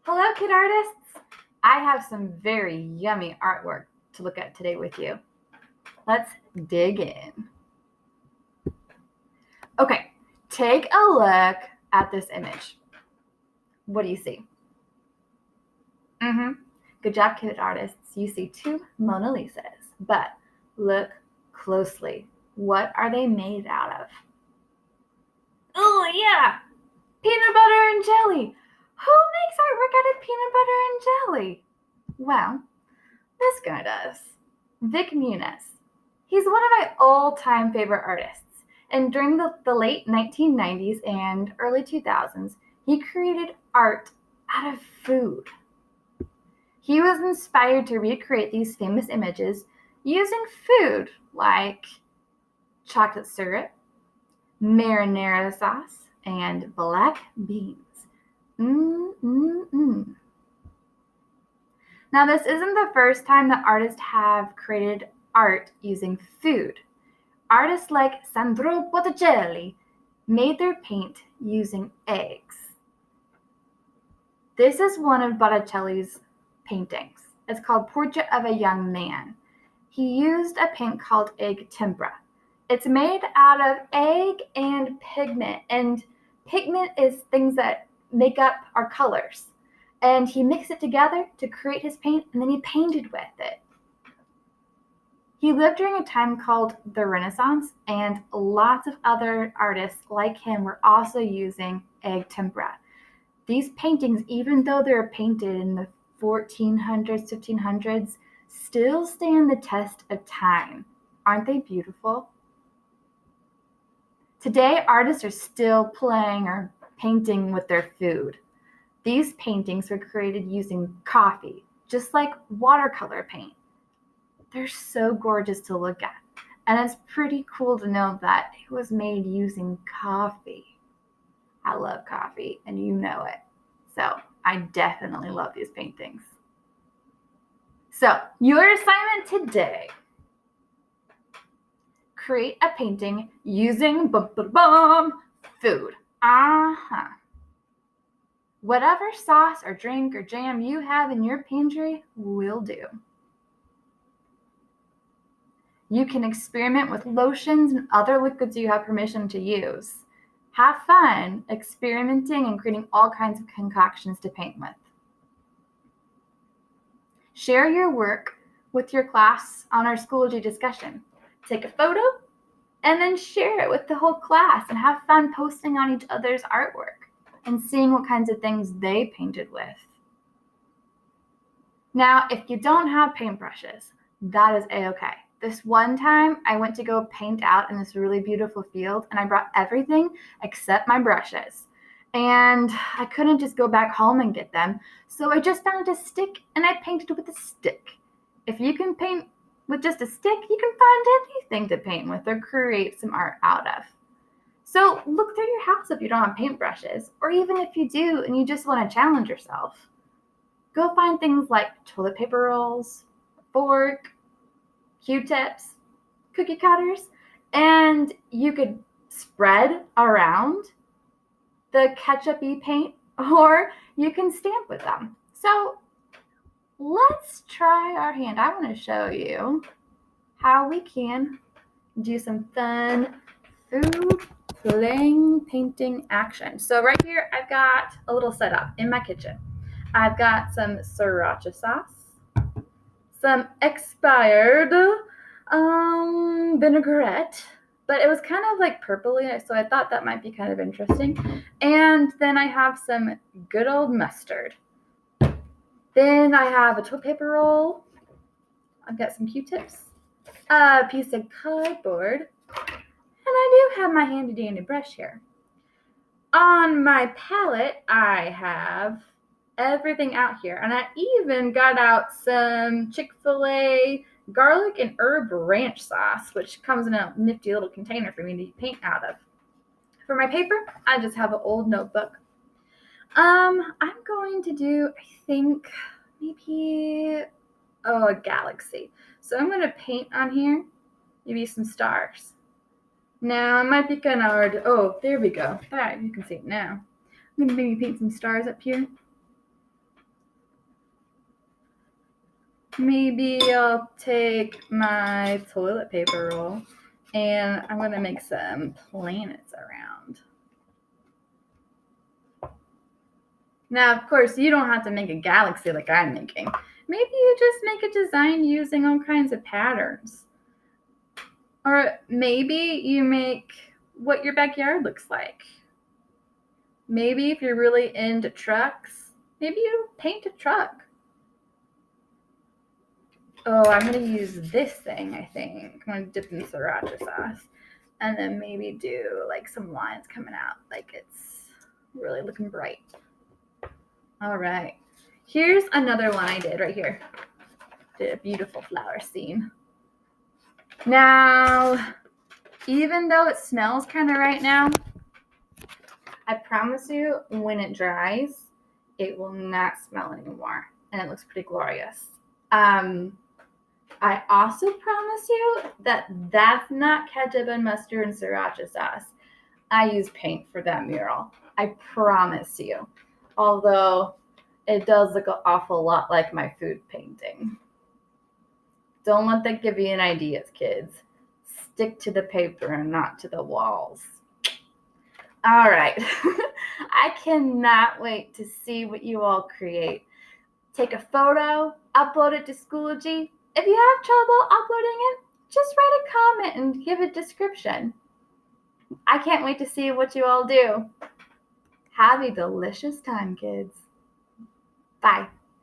Hello, kid artists! I have some very yummy artwork to look at today with you. Let's dig in. Okay, take a look at this image. What do you see? Good job, kid artists. You see two Mona Lisas, but look closely. What are they made out of? Oh, yeah! Peanut butter and jelly! Who makes artwork out of peanut butter and jelly? Well, this guy does. Vic Muniz. He's one of my all-time favorite artists. And during the late 1990s and early 2000s, he created art out of food. He was inspired to recreate these famous images using food like chocolate syrup, marinara sauce, and black beans. Now, this isn't the first time that artists have created art using food. Artists like Sandro Botticelli made their paint using eggs. This is one of Botticelli's paintings. It's called Portrait of a Young Man. He used a paint called egg tempera. It's made out of egg and pigment is things that make up our colors. And he mixed it together to create his paint, and then he painted with it. He lived during a time called the Renaissance, and lots of other artists like him were also using egg tempera. These paintings, even though they're painted in the 1400s, 1500s, still stand the test of time. Aren't they beautiful? Today, artists are still playing or painting with their food. These paintings were created using coffee, just like watercolor paint. They're so gorgeous to look at, and it's pretty cool to know that it was made using coffee. I love coffee, and you know it. So I definitely love these paintings. So your assignment today: create a painting using food. Whatever sauce or drink or jam you have in your pantry will do. You can experiment with lotions and other liquids you have permission to use. Have fun experimenting and creating all kinds of concoctions to paint with. Share your work with your class on our Schoology discussion. Take a photo and then share it with the whole class and have fun posting on each other's artwork and seeing what kinds of things they painted with. Now, if you don't have paintbrushes, that is a-okay. This one time, I went to go paint out in this really beautiful field, and I brought everything except my brushes. And I couldn't just go back home and get them, so I just found a stick, and I painted with a stick. If you can paint with just a stick, you can find anything to paint with or create some art out of. So look through your house if you don't have paintbrushes, or even if you do and you just want to challenge yourself. Go find things like toilet paper rolls, fork, Q-tips, cookie cutters, and you could spread around the ketchup-y paint, or you can stamp with them. So let's try our hand. I want to show you how we can do some fun food playing painting action. So right here, I've got a little setup in my kitchen. I've got some sriracha sauce, some expired vinaigrette, but it was kind of like purpley, so I thought that might be kind of interesting. And then I have some good old mustard. Then I have a toilet paper roll. I've got some Q-tips, a piece of cardboard, and I do have my handy dandy brush here. On my palette, I have everything out here, and I even got out some Chick-fil-A garlic and herb ranch sauce, which comes in a nifty little container for me to paint out of. For my paper, I just have an old notebook. I'm going to do, I think, maybe a galaxy. So I'm going to paint on here, maybe some stars. Now, it might be kind of hard. Oh, there we go. All right, you can see it now. I'm going to maybe paint some stars up here. Maybe I'll take my toilet paper roll and I'm going to make some planets around. Now, of course, you don't have to make a galaxy like I'm making. Maybe you just make a design using all kinds of patterns. Or maybe you make what your backyard looks like. Maybe if you're really into trucks, maybe you paint a truck. Oh, I'm going to use this thing, I think. I'm going to dip in sriracha sauce. And then maybe do like some lines coming out like it's really looking bright. All right. Here's another one I did right here. Did a beautiful flower scene. Now, even though it smells kind of right now, I promise you when it dries, it will not smell anymore. And it looks pretty glorious. I also promise you that that's not ketchup and mustard and sriracha sauce. I use paint for that mural. I promise you. Although it does look an awful lot like my food painting. Don't let that give you an idea, kids. Stick to the paper and not to the walls. All right. I cannot wait to see what you all create. Take a photo, upload it to Schoology. If you have trouble uploading it, just write a comment and give a description. I can't wait to see what you all do. Have a delicious time, kids. Bye.